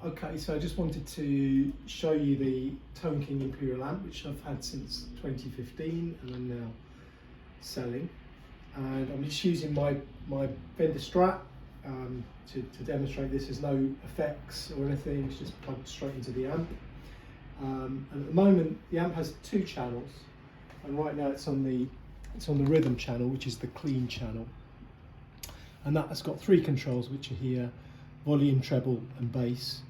Okay, so I just wanted to show you the Tone King Imperial amp, which I've had since 2015 and I'm now selling. And I'm just using my Fender Strat to demonstrate this. There's no effects or anything, it's just plugged straight into the amp. And at the moment the amp has 2 channels, and right now it's on the rhythm channel, which is the clean channel. And that has got 3 controls, which are here: volume, treble and bass.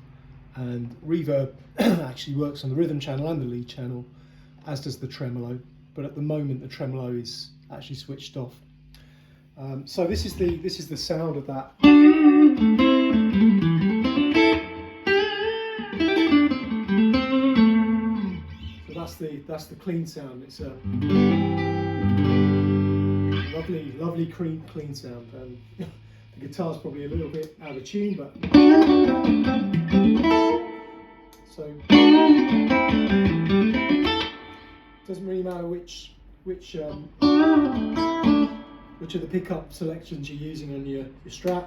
And reverb actually works on the rhythm channel and the lead channel, as does the tremolo, but at the moment the tremolo is actually switched off. So this is the sound of that. So that's the clean sound. It's a lovely clean sound. The guitar's probably a little bit out of tune, but so it doesn't really matter which of the pickup selections you're using on your Strat.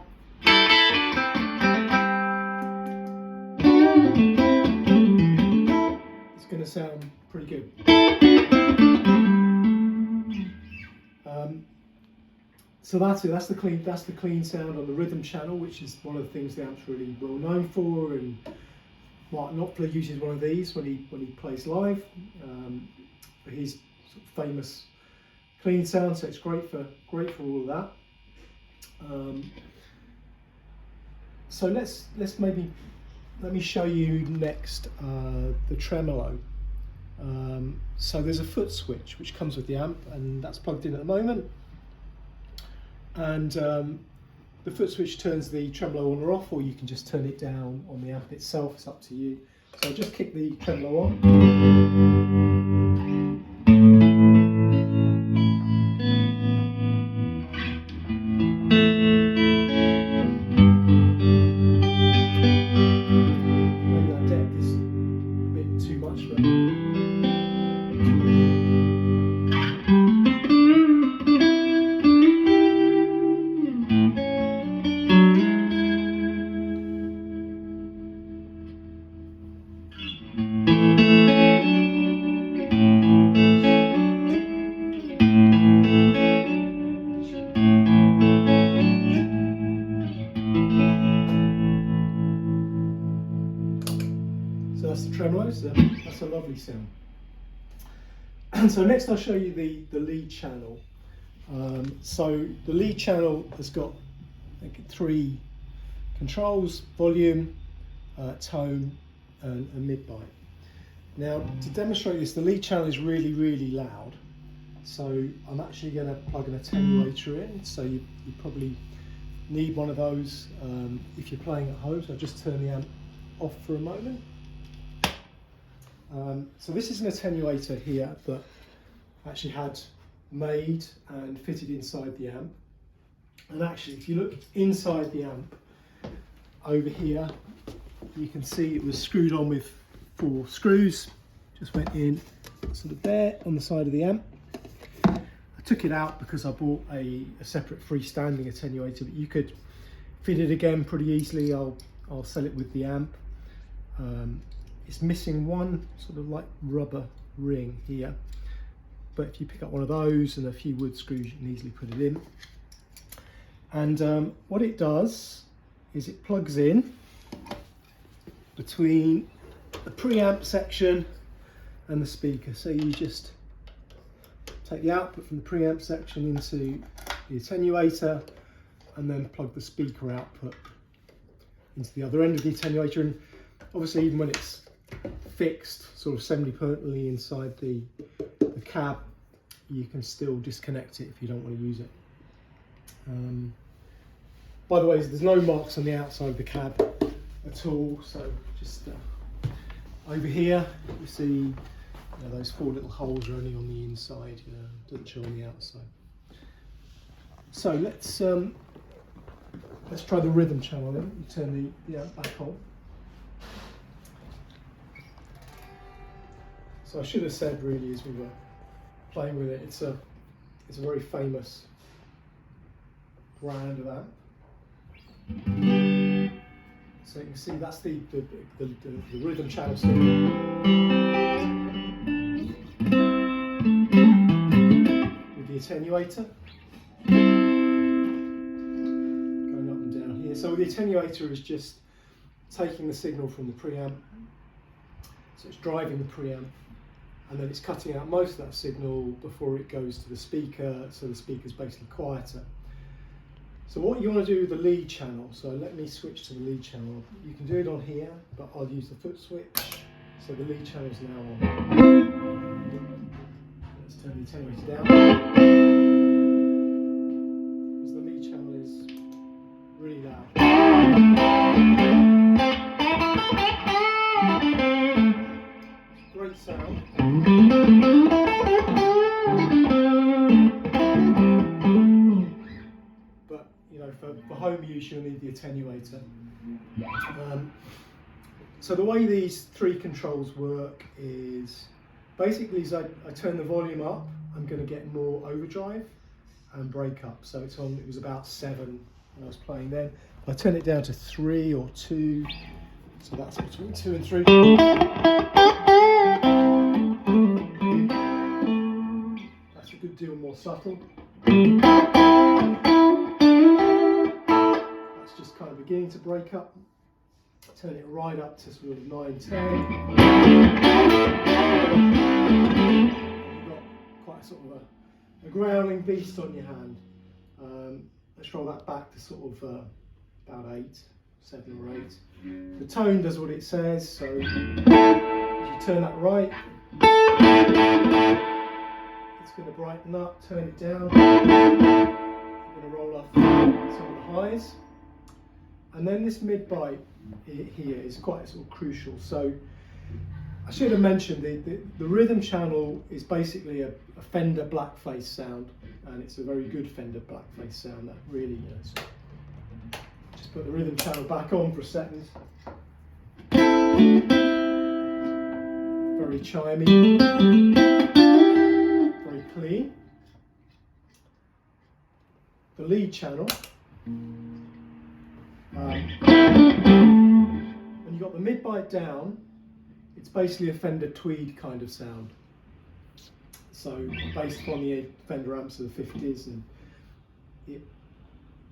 It's going to sound pretty good. So that's it. That's the clean sound on the rhythm channel, which is one of the things the amp's really well known for. And Mark Knopfler uses one of these when he plays live. But he's sort of famous clean sound, so it's great for all of that. So let me show you next the tremolo. So there's a foot switch which comes with the amp, and that's plugged in at the moment. And the foot switch turns the tremolo on or off, or you can just turn it down on the amp itself. It's up to you. So I'll just kick the tremolo on. So that's the tremolo, so that's a lovely sound. And so next I'll show you the lead channel. So the lead channel has got 3 controls: volume, tone and mid-bite. Now to demonstrate this, the lead channel is really loud, so I'm actually going to plug an attenuator in. So you probably need one of those if you're playing at home. So I'll just turn the amp off for a moment. So this is an attenuator here that I actually had made and fitted inside the amp. And actually, if you look inside the amp over here, you can see it was screwed on with 4 screws. Just went in sort of there on the side of the amp. I took it out because I bought a separate freestanding attenuator, but you could fit it again pretty easily. I'll sell it with the amp. It's missing one sort of like rubber ring here, but if you pick up one of those and a few wood screws, you can easily put it in. And what it does is it plugs in between the preamp section and the speaker. So you just take the output from the preamp section into the attenuator and then plug the speaker output into the other end of the attenuator. And obviously, even when it's fixed sort of semi-permanently inside the cab, you can still disconnect it if you don't want to use it. By the way, there's no marks on the outside of the cab at all, so just over here you see those 4 little holes are only on the inside, doesn't show on the outside. So let's try the rhythm channel then. You turn the amp back on. So I should have said really as we were playing with it, it's a very famous brand of amp. So you can see that's the rhythm channel signal. With the attenuator. Going up and down here. So the attenuator is just taking the signal from the preamp. So it's driving the preamp. And then it's cutting out most of that signal before it goes to the speaker, so the speaker's basically quieter. So what you want to do with the lead channel, so let me switch to the lead channel. You can do it on here, but I'll use the foot switch. So the lead channel is now on. Let's turn the attenuator down. Because the lead channel is really loud. Great sound. But you know, for home use, you'll need the attenuator. So the way these three controls work is basically as I turn the volume up, I'm going to get more overdrive and break up. So it's on. It was about 7 when I was playing then. If I turn it down to 3 or 2, so that's between 2 and 3. That's a good deal more subtle. That's just kind of beginning to break up. Turn it right up to sort of 9, 10. You've got quite a sort of a growling beast on your hand. Let's roll that back to sort of about 8, 7 or 8. The tone does what it says, so if you turn that right, it's going to brighten up, turn it down, you're going to roll off some of the highs. And then this mid-bite here is quite sort of crucial. So I should have mentioned the rhythm channel is basically a Fender blackface sound, and it's a very good Fender blackface sound that really, so just put the rhythm channel back on for a second. Very chimey, very clean. The lead channel. When you've got the mid-bite down, it's basically a Fender Tweed kind of sound. So based upon the Fender amps of the 50s, and it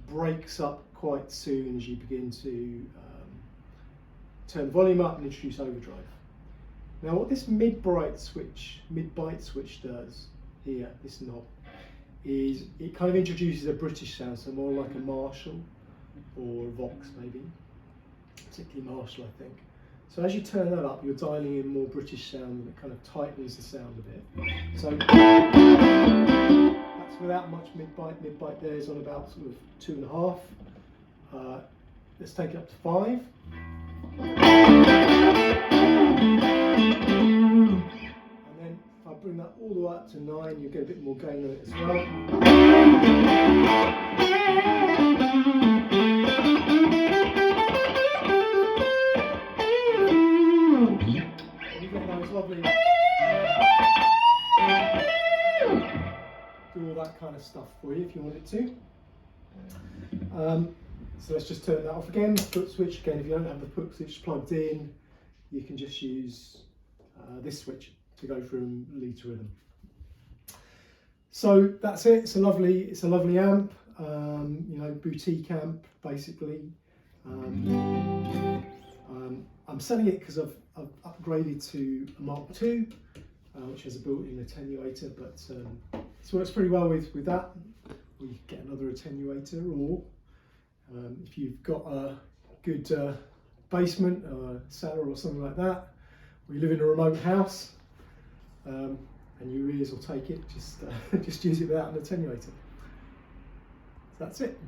breaks up quite soon as you begin to turn the volume up and introduce overdrive. Now what this mid-bite switch does here, this knob, is it kind of introduces a British sound, so more like a Marshall or a Vox maybe, particularly Marshall I think. So as you turn that up, you're dialing in more British sound, and it kind of tightens the sound a bit. So that's without much mid-bite. Mid-bite there is on about sort of 2.5. Let's take it up to 5. And then if I bring that all the way up to 9, you get a bit more gain on it as well. Lovely. Do all that kind of stuff for you if you want it to. So let's just turn that off again. Foot switch again. If you don't have the foot switch plugged in, you can just use this switch to go from lead to rhythm. So that's it. It's a lovely amp. You know, boutique amp basically. I'm selling it because I've upgraded to a Mark II, which has a built-in attenuator, but it works pretty well with that. We get another attenuator, or if you've got a good basement or cellar or something like that, or you live in a remote house and your ears will take it, just use it without an attenuator. That's it.